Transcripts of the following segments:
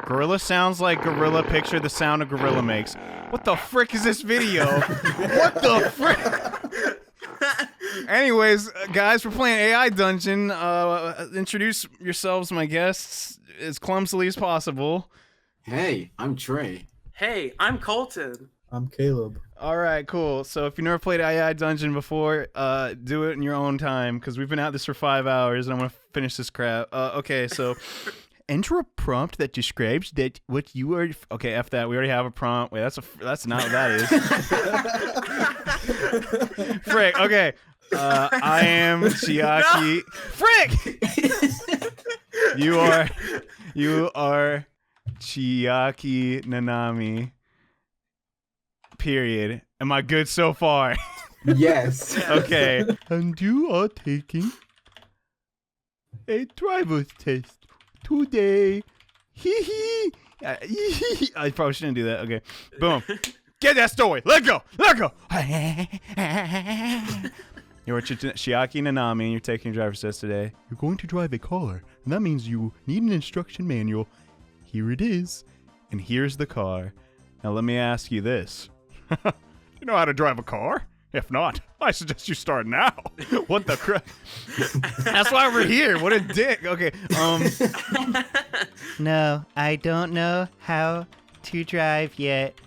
Gorilla sounds like gorilla. Picture the sound a gorilla makes. What the frick is this video? What the frick? Anyways, guys, we're playing AI Dungeon. Introduce yourselves, my guests, as clumsily as possible. Hey, I'm Trey. Hey, I'm Colton. I'm Caleb. All right, cool. So if you never played AI Dungeon before, do it in your own time, because we've been at this for 5 hours, and I'm going to finish this crap. Okay, so enter a prompt that describes that what you are... Okay, F that. We already have a prompt. Wait, that's not what that is. Frick, okay. I am Chiaki... No. Frick! You are Chiaki Nanami. Period. Am I good so far? Yes. Okay. And you are taking a driver's test today. Hee hee. I probably shouldn't do that. Okay. Boom. Get that story. Let go. Let go. You're Chiaki Nanami and you're taking a driver's test today. You're going to drive a car, and that means you need an instruction manual. Here it is. And here's the car. Now let me ask you this. You know how to drive a car? If not, I suggest you start now. What the crap? That's why we're here. What a dick. Okay. No, I don't know how to drive yet.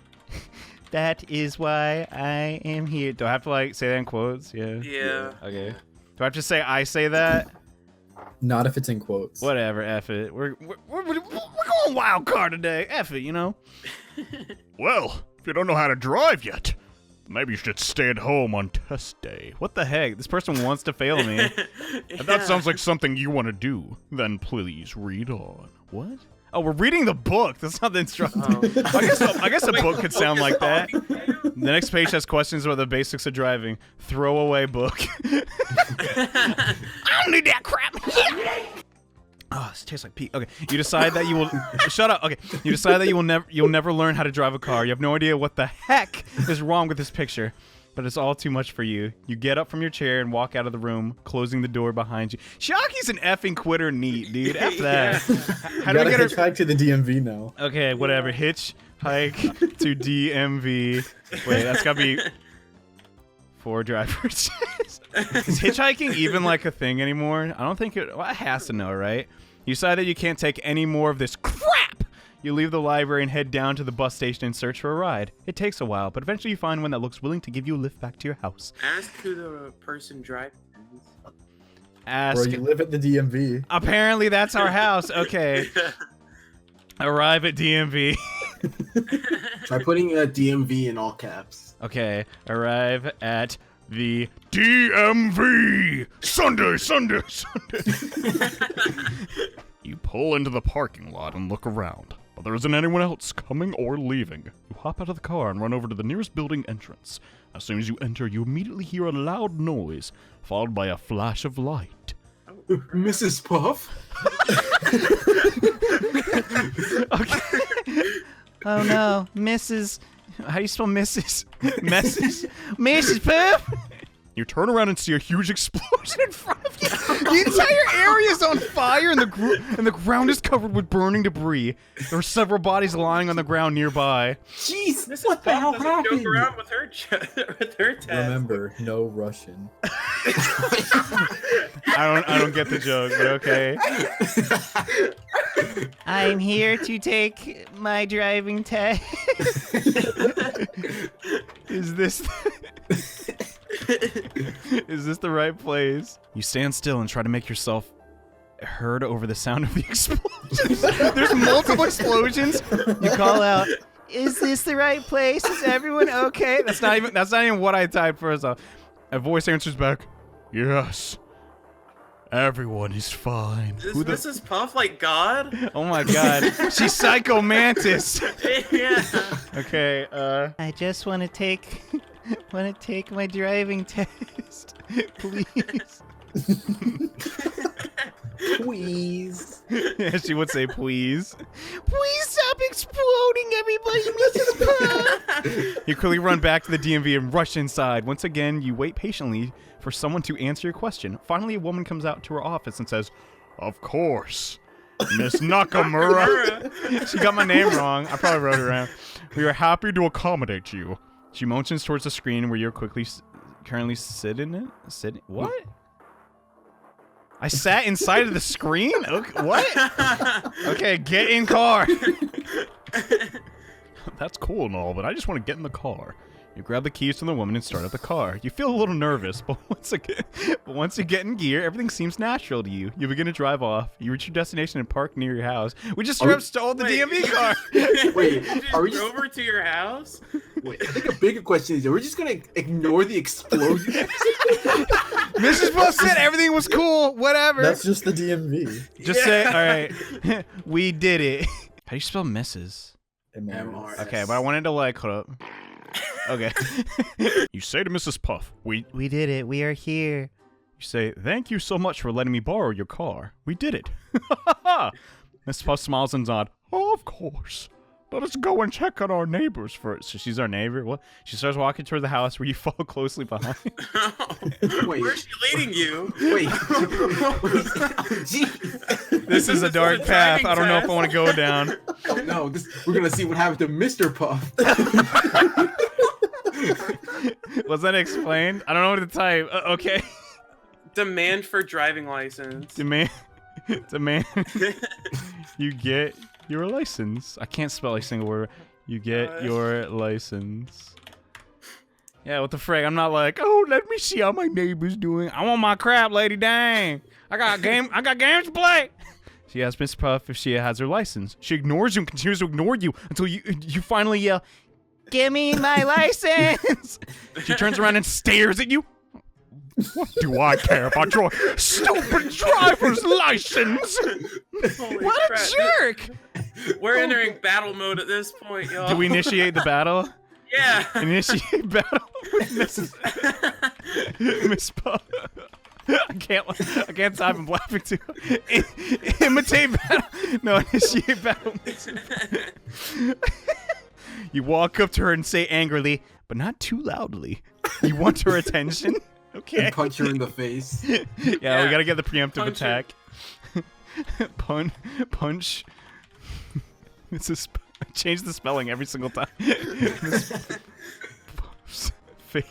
That is why I am here. Do I have to like say that in quotes? Yeah. Yeah. Okay. Do I have to say I say that? Not if it's in quotes. Whatever. F it. We're going wild card today. F it. You know. Well. If you don't know how to drive yet, maybe you should stay at home on test day. What the heck? This person wants to fail me. If that sounds like something you want to do, then please read on. What? Oh, we're reading the book. That's not the instruction. Oh. I guess a book could sound like that. The next page has questions about the basics of driving. Throw away book. I don't need that crap. Oh, this tastes like pee. Okay, you decide that you will shut up. Okay, you decide that you'll never learn how to drive a car. You have no idea what the heck is wrong with this picture, but it's all too much for you. You get up from your chair and walk out of the room, closing the door behind you. Chiaki's an effing quitter, neat dude. F that. Yeah. How do we get hitchhike to the DMV now? Okay, whatever. Hitchhike to DMV. Wait, that's gotta be 4 drivers. Is hitchhiking even like a thing anymore? I don't think it. Well, it has to know, right? You decide that you can't take any more of this crap. You leave the library and head down to the bus station and search for a ride. It takes a while, but eventually you find one that looks willing to give you a lift back to your house. Ask who the person driving is. Ask. Or you live at the DMV. Apparently that's our house. Okay. Arrive at DMV. Try putting DMV in all caps. Okay. Arrive at the DMV. Sunday. You pull into the parking lot and look around, but there isn't anyone else coming or leaving. You hop out of the car and run over to the nearest building entrance. As soon as you enter, you immediately hear a loud noise, followed by a flash of light. Mrs. Puff? Okay. Oh no, Mrs. How do you spell Mrs.? Mrs. Puff? You turn around and see a huge explosion in front of you. The entire area is on fire and the ground is covered with burning debris. There are several bodies lying on the ground nearby. Jeez, what the hell happened? Joke around with her test. Remember, no Russian. I don't get the joke, but okay. I'm here to take my driving test. Is this the right place? You stand still and try to make yourself heard over the sound of the explosions. There's multiple explosions. You call out, "Is this the right place? Is everyone okay?" That's not even what I typed first off. A voice answers back, "Yes. Everyone is fine." Is Mrs. Puff like God? Oh my god. She's Psycho Mantis. Yeah. Okay, I just want to take my driving test. Please. Please. Yeah, she would say please. Please stop exploding, everybody, Mrs. Puff. You quickly run back to the DMV and rush inside. Once again, you wait patiently for someone to answer your question. Finally, a woman comes out to her office and says, "Of course. Miss Nakamura. She got my name wrong. I probably wrote it wrong. We are happy to accommodate you. She motions towards the screen where you're currently sitting. What? I sat inside of the screen? Okay, what? Okay, get in car. That's cool and all, but I just want to get in the car. You grab the keys from the woman and start up the car. You feel a little nervous, but once you get in gear, everything seems natural to you. You begin to drive off. You reach your destination and park near your house. We just stole the DMV car. Wait, Are we over to your house? Wait, I think a bigger question is: are we just gonna ignore the explosion? Mrs. Bull said everything was cool. Whatever. That's just the DMV. Just say, all right, we did it. How do you spell Mrs.? MR. Okay, but I wanted to like, hold up. Okay. You say to Mrs. Puff, we did it. We are here. You say, thank you so much for letting me borrow your car. We did it. Mrs. Puff smiles and nods. Oh, of course. Let us go and check on our neighbors first. So she's our neighbor. What? She starts walking toward the house where you follow closely behind. Wait. Where's she leading you? Wait. Jeez. This is a dark path. I don't know if I want to go down. Oh, no, we're gonna see what happened to Mr. Puff. Was that explained? I don't know what to type. Okay. Demand for driving license. Demand. You get your license. I can't spell a single word. You get your license. Yeah, what the frick? I'm not like, oh, let me see how my neighbor's doing. I want my crap, lady. Dang. I got games to play. She asks Miss Puff if she has her license. She ignores you and continues to ignore you until you finally yell, give me my license. She turns around and stares at you. What do I care about your stupid driver's license? What crap. a jerk! We're entering battle mode at this point, y'all. Do we initiate the battle? Yeah. Initiate battle with Miss Puff. I can't stop. I'm laughing too. Imitate battle. No, initiate battle. You walk up to her and say angrily, but not too loudly. You want her attention? Okay. And punch her in the face. Yeah, we gotta get the preemptive Punch attack. Punch. Change the spelling every single time. Face.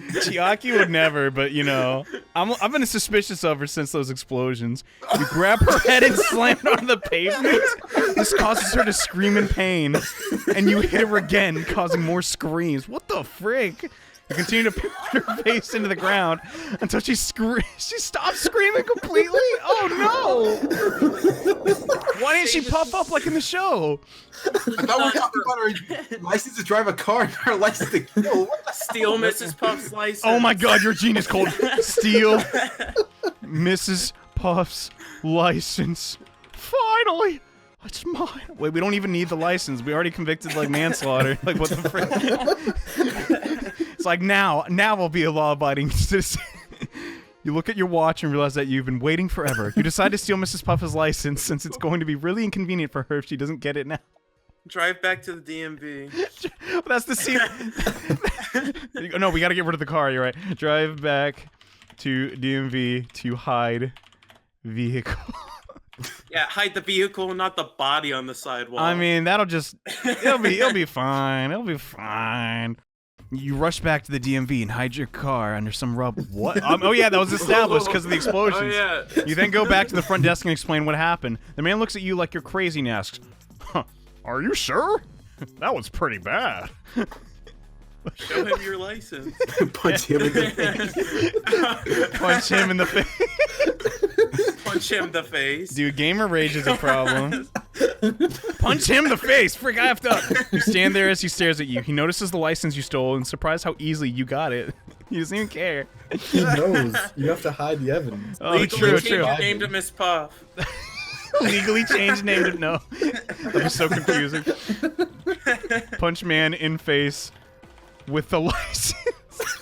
Chiaki would never, but you know, I've been suspicious of her since those explosions. You grab her head and slam it on the pavement. This causes her to scream in pain, and you hit her again, causing more screams. What the frick? You continue to pound her face into the ground until she stops screaming completely. Oh no! Why didn't she pop up like in the show? I thought we were talking about her license to drive a car and her license to kill. What the Steal Mrs. Puff's license. Oh my god, your gene is called Steal Mrs. Puff's license. Finally! It's mine. Wait, we don't even need the license. We already convicted like manslaughter. Like what the frick? It's like now we'll be a law-abiding citizen. You look at your watch and realize that you've been waiting forever. You decide to steal Mrs. Puff's license since it's going to be really inconvenient for her if she doesn't get it now. Drive back to the DMV. That's the scene. No, we gotta get rid of the car. You're right. Drive back to DMV to hide vehicle. Yeah, hide the vehicle, not the body on the sidewalk. I mean, it'll be fine. It'll be fine. You rush back to the DMV and hide your car under some rubble. What? Oh yeah, that was established because of the explosions. Oh yeah. You then go back to the front desk and explain what happened. The man looks at you like you're crazy and asks, "Huh, are you sure? That was pretty bad." Show him your license. Punch him in the face. Punch him in the face. Punch him in the face. Dude, gamer rage is a problem. Punch him in the face! Frick, I have to. You stand there as he stares at you. He notices the license you stole and surprised how easily you got it. He doesn't even care. He knows. You have to hide the evidence. Oh, Legally true, change true. your name to Miss Puff. Legally changed name to no. That'd be so confusing. Punch man in face with the license.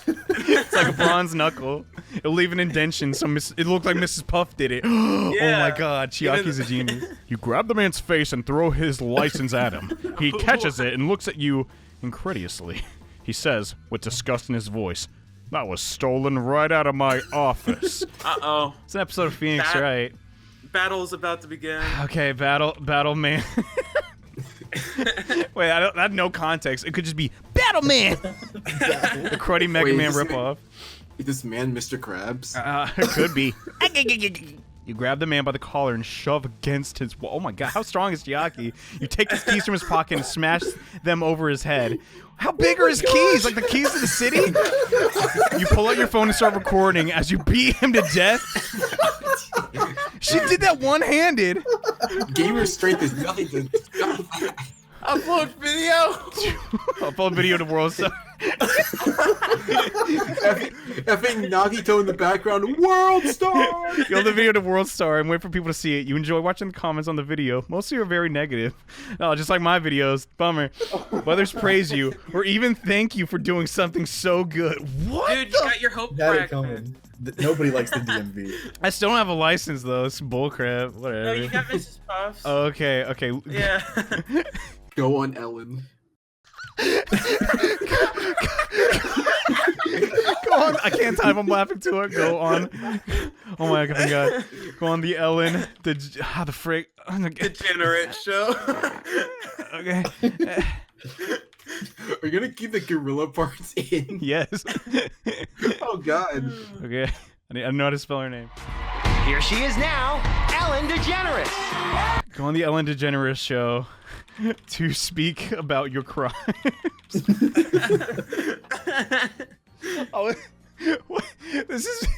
It's like a bronze knuckle. It'll leave an indentation, so it looked like Mrs. Puff did it. Oh my god, Chiaki's a genius. You grab the man's face and throw his license at him. He catches it and looks at you incredulously. He says, with disgust in his voice, "That was stolen right out of my office." Uh-oh. It's an episode of Phoenix, right? battle is about to begin. Okay, battle man. Wait, I have no context. It could just be Battle Man. The cruddy Mega Man ripoff. Is this man Mr. Krabs? It could be. You grab the man by the collar and shove against his wall. Oh my god, how strong is Chiaki? You take his keys from his pocket and smash them over his head. How big are his keys? Like the keys to the city? You pull out your phone and start recording as you beat him to death. She did that one-handed. Gamer strength is nothing to... Upload video! Upload video to World Star. Effing Nagito in the background. World Star! You upload the video to World Star and wait for people to see it. You enjoy watching the comments on the video. Most of you are very negative. Oh, just like my videos. Bummer. Others praise you or even thank you for doing something so good. What? Dude, you got your hope Got it cracked, man. coming. Nobody likes the DMV. I still don't have a license though. It's bullcrap. Whatever. No, you got Mrs. Puffs. Okay. Yeah. Go on, Ellen. Go on. I can't type. I'm laughing to it. Go on. Oh my god. Go on the Ellen. The frick. Degenerate show. Okay. Are you gonna keep the gorilla parts in? Yes. Oh god. Okay. I know how to spell her name. Here she is now, Ellen DeGeneres. Go on the Ellen DeGeneres show to speak about your crimes. Oh, what? This is...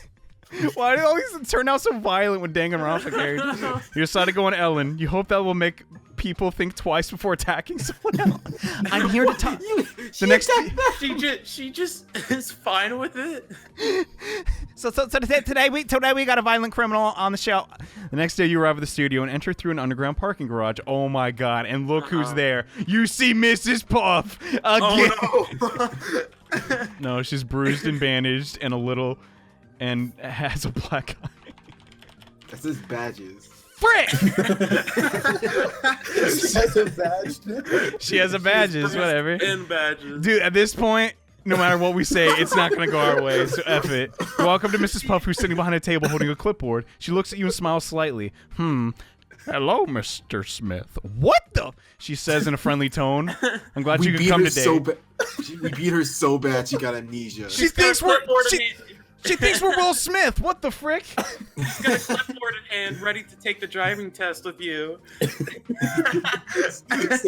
Why do all these turn out so violent when Danganronpa characters? You decide to go on Ellen. You hope that will make people think twice before attacking someone else. I'm here to talk. The next... She just is fine with it. So today we got a violent criminal on the show. The next day you arrive at the studio and enter through an underground parking garage. Oh my god! And look who's there. You see Mrs. Puff again. Oh, no. No, she's bruised and bandaged and has a black eye. That's his badges. Frick! She has a badge. She has a badges, whatever. And badges. Dude, at this point, no matter what we say, it's not gonna go our way, so F it. Welcome to Mrs. Puff, who's sitting behind a table holding a clipboard. She looks at you and smiles slightly. Hello, Mr. Smith. What the? She says in a friendly tone. I'm glad you could come today. We beat her so bad she got amnesia. She thinks we're Will Smith. What the frick? She's got a clipboard in hand, ready to take the driving test with you. Say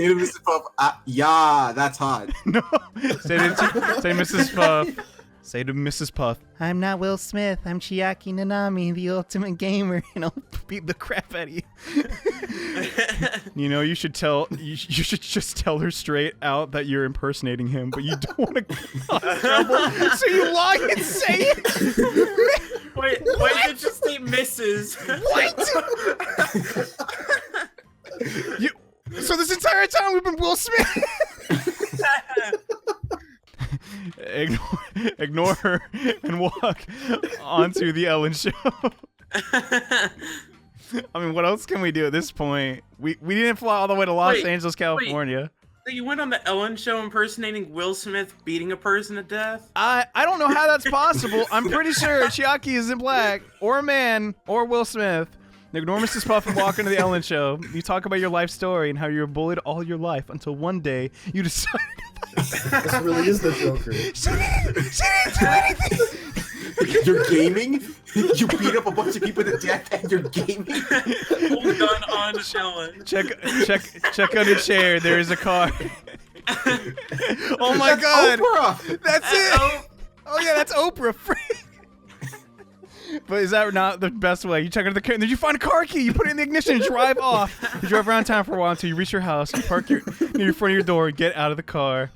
to Mrs. Puff, yeah, that's hot. No. Say Mrs. Puff. Say to Mrs. Puff, I'm not Will Smith. I'm Chiaki Nanami, the ultimate gamer, and I'll beat the crap out of you. You know, you should just tell her straight out that you're impersonating him, but you don't want to cause trouble, so you lie and say it. Wait, why did you say Mrs.? What? So this entire time we've been Will Smith. Ignore her and walk onto the Ellen show. I mean, what else can we do at this point? We didn't fly all the way to Los Angeles, California. So you went on the Ellen show impersonating Will Smith beating a person to death? I don't know how that's possible. I'm pretty sure Chiaki isn't black, or a man, or Will Smith. Ignore Mrs. Puff and walk into the Ellen show. You talk about your life story and how you were bullied all your life until one day you decided... This really is the Joker. She didn't do anything. You're gaming? You beat up a bunch of people to death and you're gaming? Hold gun on Ellen. Check on your chair. There is a car. Oh my god. Oprah. That's it. Oh yeah, that's Oprah. But is that not the best way? You check under the car, and then you find a car key, you put it in the ignition, and drive off. You drive around town for a while until you reach your house, you park near your front of your door, get out of the car.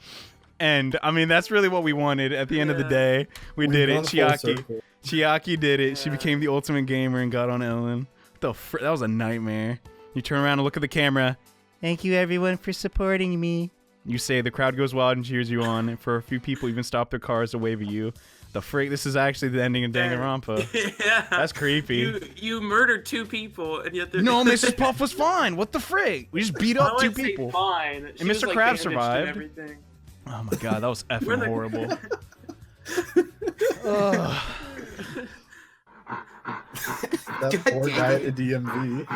And, I mean, that's really what we wanted at the end of the day. We did it. Chiaki did it. Yeah. She became the ultimate gamer and got on Ellen. That was a nightmare. You turn around and look at the camera. Thank you, everyone, for supporting me. You say the crowd goes wild and cheers you on, and for a few people even stop their cars to wave at you. The freak! This is actually the ending of Danganronpa. Yeah, that's creepy. You murdered 2 people, and yet no, Mrs. Puff was fine. What the freak? We just beat up 2 people. Fine. And Mr. Krabs survived. Oh my god, that was effing horrible. That God poor damn guy it. at the DMV.